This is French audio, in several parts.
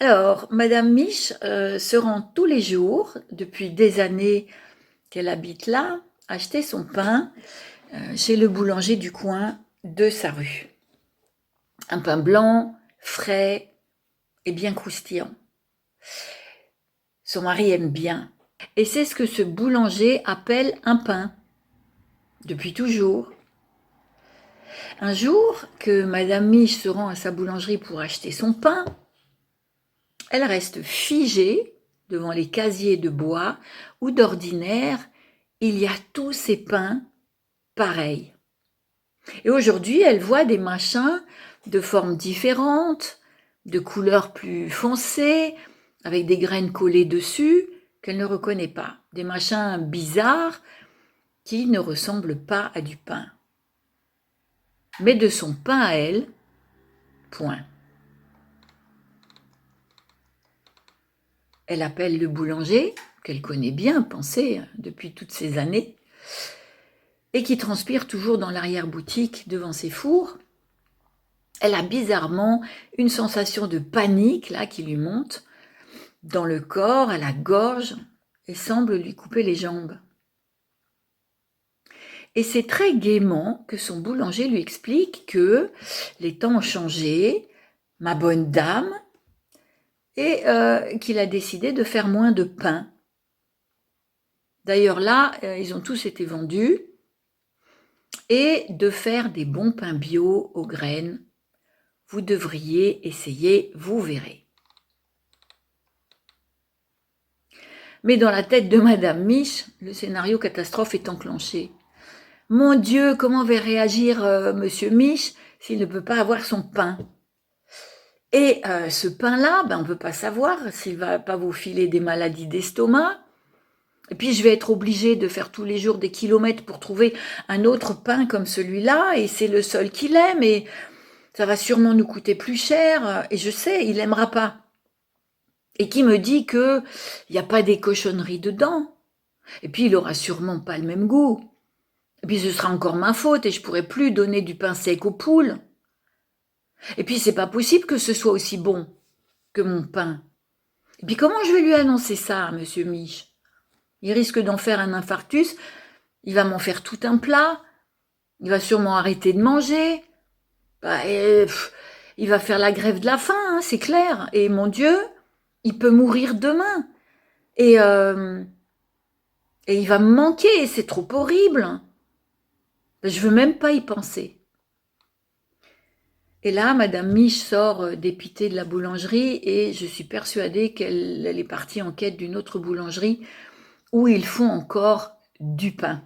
Alors, Madame Miche se rend tous les jours, depuis des années qu'elle habite là, acheter son pain chez le boulanger du coin de sa rue. Un pain blanc, frais et bien croustillant. Son mari aime bien. Et c'est ce que ce boulanger appelle un pain, depuis toujours. Un jour que Madame Miche se rend à sa boulangerie pour acheter son pain, elle reste figée devant les casiers de bois où d'ordinaire il y a tous ces pains pareils. Et aujourd'hui, elle voit des machins de formes différentes, de couleurs plus foncées, avec des graines collées dessus qu'elle ne reconnaît pas. Des machins bizarres qui ne ressemblent pas à du pain. Mais de son pain à elle, point. Elle appelle le boulanger, qu'elle connaît bien, pensez, depuis toutes ces années, et qui transpire toujours dans l'arrière-boutique devant ses fours. Elle a bizarrement une sensation de panique là qui lui monte dans le corps, à la gorge, et semble lui couper les jambes. Et c'est très gaiement que son boulanger lui explique que les temps ont changé, ma bonne dame, et qu'il a décidé de faire moins de pain. D'ailleurs là, ils ont tous été vendus, et de faire des bons pains bio aux graines. Vous devriez essayer, vous verrez. Mais dans la tête de Madame Miche, le scénario catastrophe est enclenché. Mon Dieu, comment va réagir Monsieur Miche s'il ne peut pas avoir son pain? Et ce pain-là, on ne peut pas savoir s'il ne va pas vous filer des maladies d'estomac. Et puis je vais être obligée de faire tous les jours des kilomètres pour trouver un autre pain comme celui-là, et c'est le seul qu'il aime, et ça va sûrement nous coûter plus cher, et je sais, il n'aimera pas. Et qui me dit qu'il n'y a pas des cochonneries dedans? Et puis il aura sûrement pas le même goût. Et puis ce sera encore ma faute et je pourrai plus donner du pain sec aux poules. Et puis c'est pas possible que ce soit aussi bon que mon pain. Et puis comment je vais lui annoncer ça à Monsieur Miche? Il risque d'en faire un infarctus, il va m'en faire tout un plat, il va sûrement arrêter de manger, il va faire la grève de la faim, hein, c'est clair. Et mon Dieu, il peut mourir demain. Et il va me manquer, c'est trop horrible. Je veux même pas y penser. Et là, Madame Miche sort dépitée de la boulangerie et je suis persuadée qu'elle est partie en quête d'une autre boulangerie où ils font encore du pain.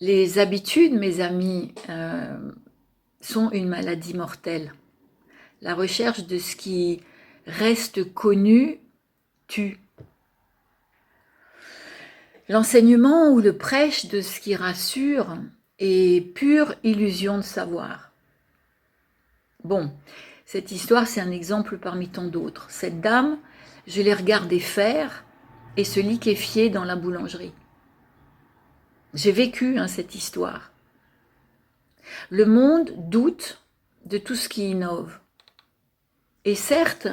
Les habitudes, mes amis, sont une maladie mortelle. La recherche de ce qui reste connu tue. L'enseignement ou le prêche de ce qui rassure est pure illusion de savoir. Bon, cette histoire, c'est un exemple parmi tant d'autres. Cette dame, je l'ai regardée faire et se liquéfier dans la boulangerie. J'ai vécu cette histoire. Le monde doute de tout ce qui innove. Et certes,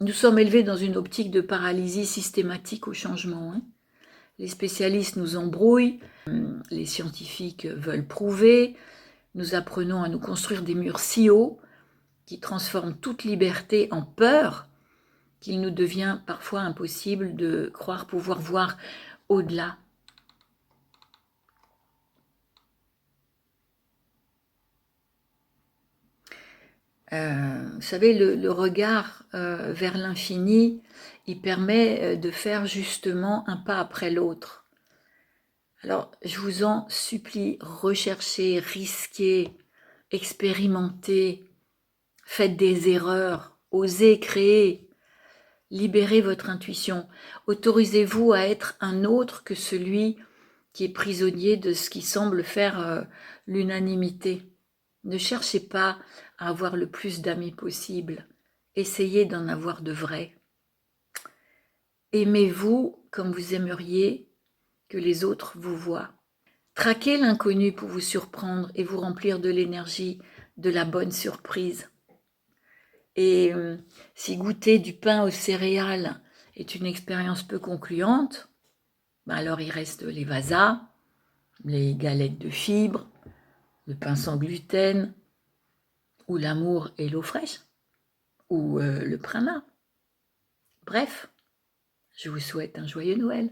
nous sommes élevés dans une optique de paralysie systématique au changement. Les spécialistes nous embrouillent, les scientifiques veulent prouver, nous apprenons à nous construire des murs si hauts qui transforment toute liberté en peur qu'il nous devient parfois impossible de croire pouvoir voir au-delà. Vous savez, le regard vers l'infini, il permet de faire justement un pas après l'autre. Alors, je vous en supplie, recherchez, risquez, expérimentez, faites des erreurs, osez créer, libérez votre intuition, autorisez-vous à être un autre que celui qui est prisonnier de ce qui semble faire l'unanimité. Ne cherchez pas à avoir le plus d'amis possible, essayez d'en avoir de vrais. Aimez-vous comme vous aimeriez que les autres vous voient. Traquez l'inconnu pour vous surprendre et vous remplir de l'énergie de la bonne surprise. Et si goûter du pain aux céréales est une expérience peu concluante, ben alors il reste les vasas, les galettes de fibres, le pain sans gluten, ou l'amour et l'eau fraîche, ou le prana. Bref, je vous souhaite un joyeux Noël.